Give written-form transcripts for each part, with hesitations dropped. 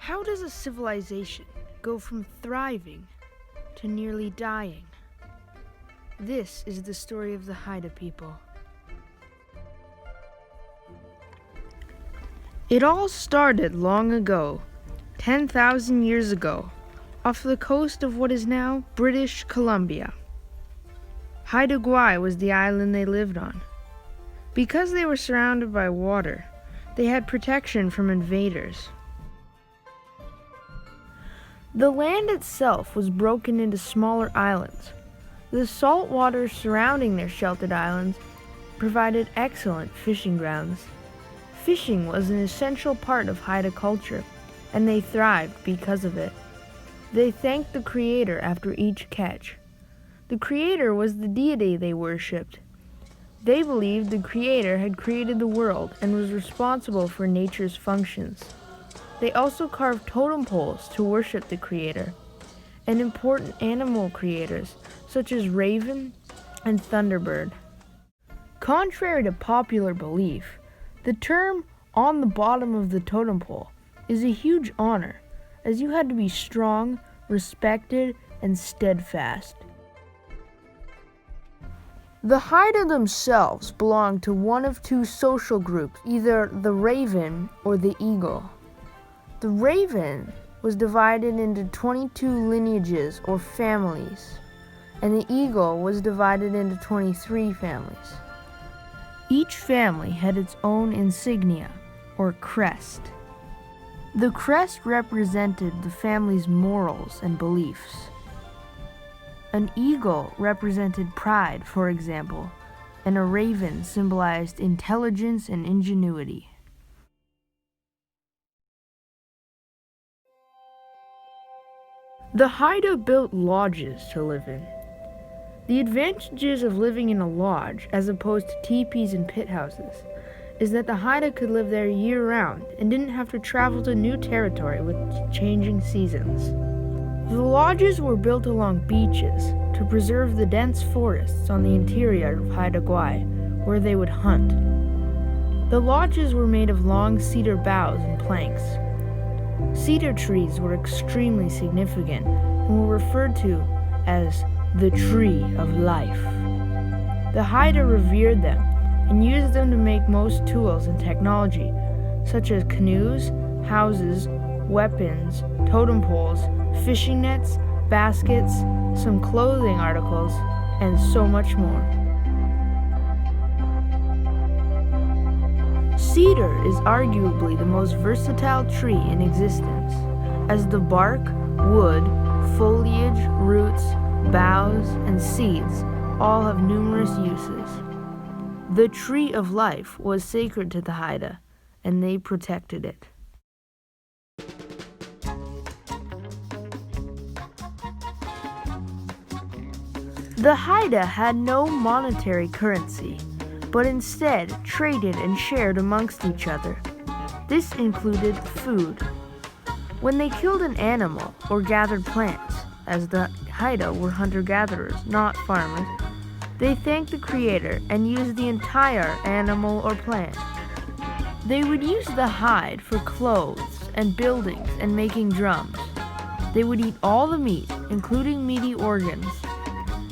How does a civilization go from thriving to nearly dying? This is the story of the Haida people. It all started long ago, 10,000 years ago, off the coast of what is now British Columbia. Haida was the island they lived on. Because they were surrounded by water, they had protection from invaders. The land itself was broken into smaller islands. The salt water surrounding their sheltered islands provided excellent fishing grounds. Fishing was an essential part of Haida culture, and they thrived because of it. They thanked the Creator after each catch. The Creator was the deity they worshipped. They believed the Creator had created the world and was responsible for nature's functions. They also carved totem poles to worship the Creator, and important animal creators such as raven and thunderbird. Contrary to popular belief, the term "on the bottom of the totem pole" is a huge honor, as you had to be strong, respected, and steadfast. The Haida themselves belonged to one of two social groups, either the raven or the eagle. The raven was divided into 22 lineages or families, and the eagle was divided into 23 families. Each family had its own insignia, or crest. The crest represented the family's morals and beliefs. An eagle represented pride, for example, and a raven symbolized intelligence and ingenuity. The Haida built lodges to live in. The advantages of living in a lodge, as opposed to teepees and pit houses, is that the Haida could live there year-round and didn't have to travel to new territory with changing seasons. The lodges were built along beaches to preserve the dense forests on the interior of Haida where they would hunt. The lodges were made of long cedar boughs and planks. Cedar trees were extremely significant and were referred to as the tree of life. The Haida revered them and used them to make most tools and technology, such as canoes, houses, weapons, totem poles, fishing nets, baskets, some clothing articles, and so much more. Cedar is arguably the most versatile tree in existence, as the bark, wood, foliage, roots, boughs, and seeds all have numerous uses. The tree of life was sacred to the Haida, and they protected it. The Haida had no monetary currency, but instead traded and shared amongst each other. This included food. When they killed an animal or gathered plants, as the Haida were hunter-gatherers, not farmers, they thanked the Creator and used the entire animal or plant. They would use the hide for clothes and buildings and making drums. They would eat all the meat, including meaty organs.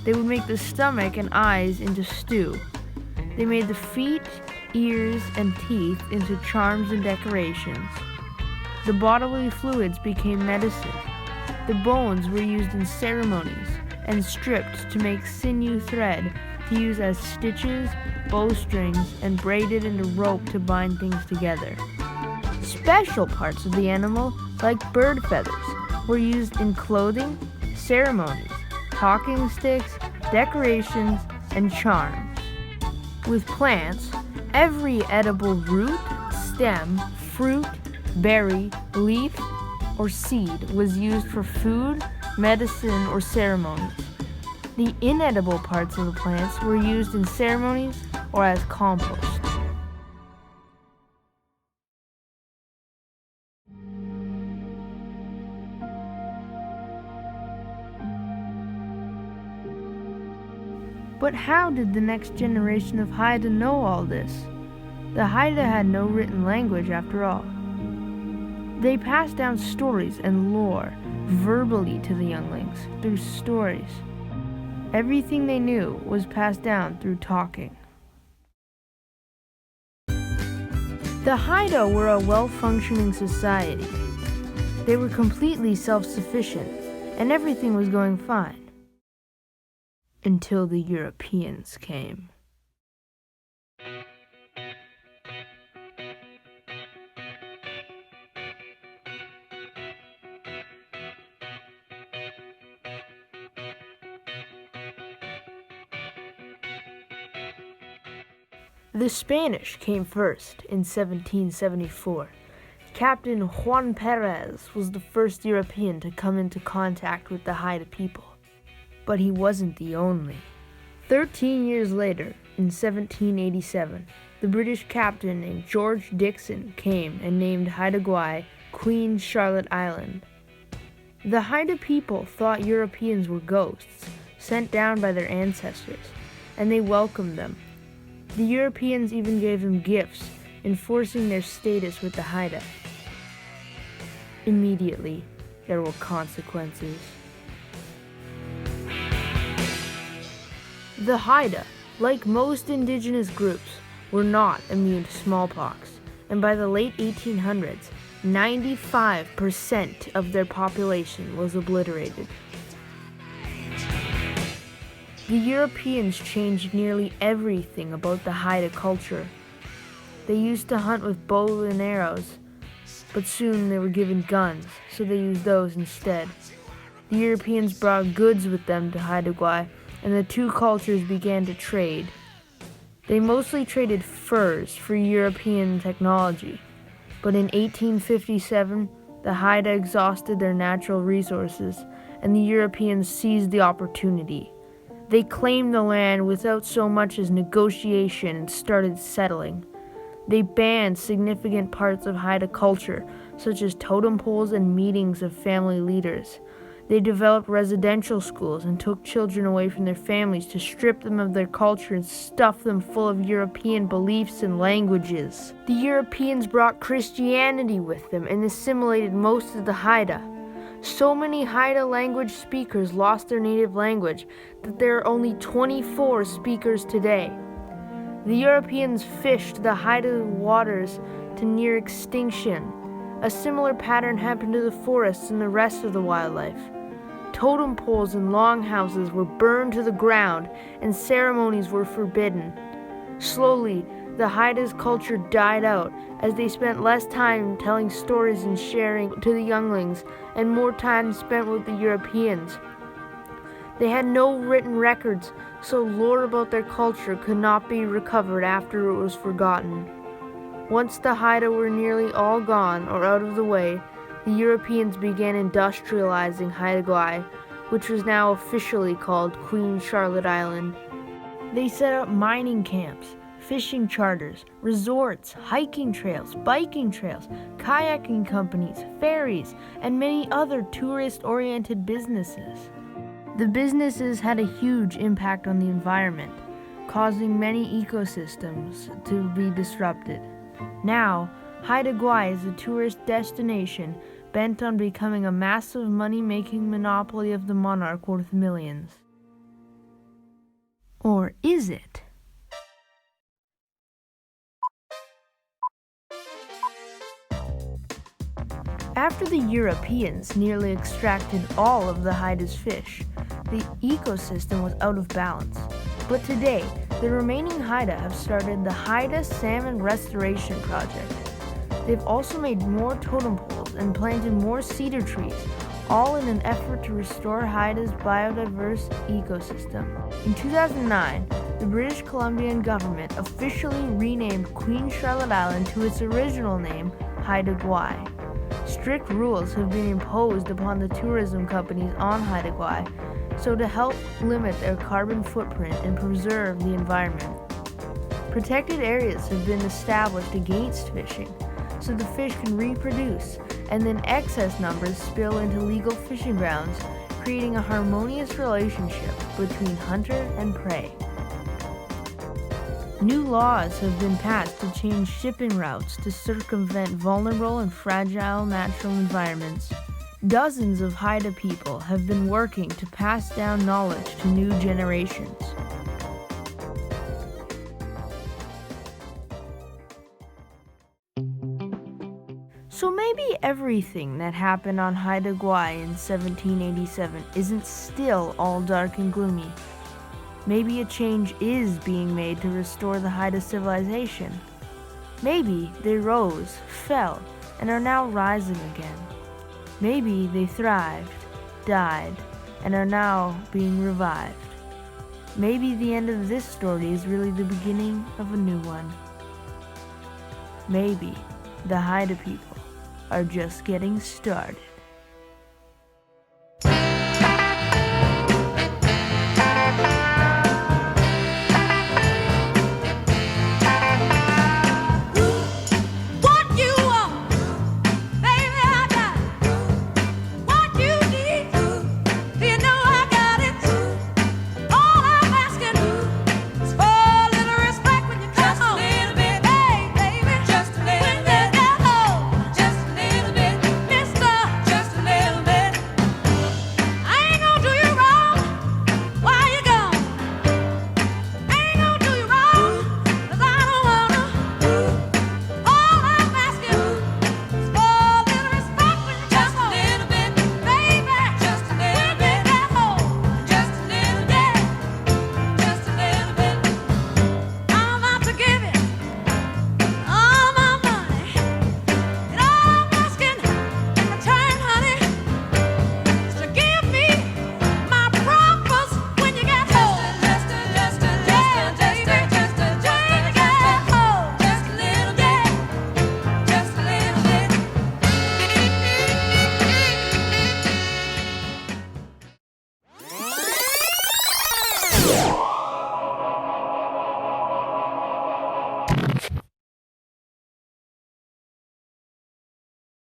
They would make the stomach and eyes into stew. They made the feet, ears, and teeth into charms and decorations. The bodily fluids became medicine. The bones were used in ceremonies and stripped to make sinew thread to use as stitches, bowstrings, and braided into rope to bind things together. Special parts of the animal, like bird feathers, were used in clothing, ceremonies, talking sticks, decorations, and charms. With plants, every edible root, stem, fruit, berry, leaf, or seed was used for food, medicine, or ceremonies. The inedible parts of the plants were used in ceremonies or as compost. But how did the next generation of Haida know all this? The Haida had no written language after all. They passed down stories and lore verbally to the younglings through stories. Everything they knew was passed down through talking. The Haida were a well-functioning society. They were completely self-sufficient, and everything was going fine. Until the Europeans came. The Spanish came first in 1774. Captain Juan Perez was the first European to come into contact with the Haida people. But he wasn't the only. 13 years later, in 1787, the British captain named George Dixon came and named Haida Queen Charlotte Island. The Haida people thought Europeans were ghosts, sent down by their ancestors, and they welcomed them. The Europeans even gave them gifts, enforcing their status with the Haida. Immediately, there were consequences. The Haida, like most indigenous groups, were not immune to smallpox, and by the late 1800s, 95% of their population was obliterated. The Europeans changed nearly everything about the Haida culture. They used to hunt with bows and arrows, but soon they were given guns, so they used those instead. The Europeans brought goods with them to Haida, and the two cultures began to trade. They mostly traded furs for European technology, but in 1857, the Haida exhausted their natural resources, and the Europeans seized the opportunity. They claimed the land without so much as negotiation and started settling. They banned significant parts of Haida culture, such as totem poles and meetings of family leaders. They developed residential schools and took children away from their families to strip them of their culture and stuff them full of European beliefs and languages. The Europeans brought Christianity with them and assimilated most of the Haida. So many Haida language speakers lost their native language that there are only 24 speakers today. The Europeans fished the Haida waters to near extinction. A similar pattern happened to the forests and the rest of the wildlife. Totem poles and longhouses were burned to the ground, and ceremonies were forbidden. Slowly, the Haida's culture died out as they spent less time telling stories and sharing to the younglings and more time spent with the Europeans. They had no written records, so lore about their culture could not be recovered after it was forgotten. Once the Haida were nearly all gone or out of the way, the Europeans began industrializing Haida, which was now officially called Queen Charlotte Island. They set up mining camps, fishing charters, resorts, hiking trails, biking trails, kayaking companies, ferries, and many other tourist-oriented businesses. The businesses had a huge impact on the environment, causing many ecosystems to be disrupted. Now, Haida is a tourist destination bent on becoming a massive money-making monopoly of the monarch worth millions. Or is it? After the Europeans nearly extracted all of the Haida's fish, the ecosystem was out of balance. But today, the remaining Haida have started the Haida Salmon Restoration Project. They've also made more totem poles and planted more cedar trees, all in an effort to restore Haida's biodiverse ecosystem. In 2009, the British Columbian government officially renamed Queen Charlotte Island to its original name, Haida. Strict rules have been imposed upon the tourism companies on Haida, so to help limit their carbon footprint and preserve the environment. Protected areas have been established against fishing, so the fish can reproduce, and then excess numbers spill into legal fishing grounds, creating a harmonious relationship between hunter and prey. New laws have been passed to change shipping routes to circumvent vulnerable and fragile natural environments. Dozens of Haida people have been working to pass down knowledge to new generations. So maybe everything that happened on Haida Gwaii in 1787 isn't still all dark and gloomy. Maybe a change is being made to restore the Haida civilization. Maybe they rose, fell, and are now rising again. Maybe they thrived, died, and are now being revived. Maybe the end of this story is really the beginning of a new one. Maybe the Haida people are just getting started.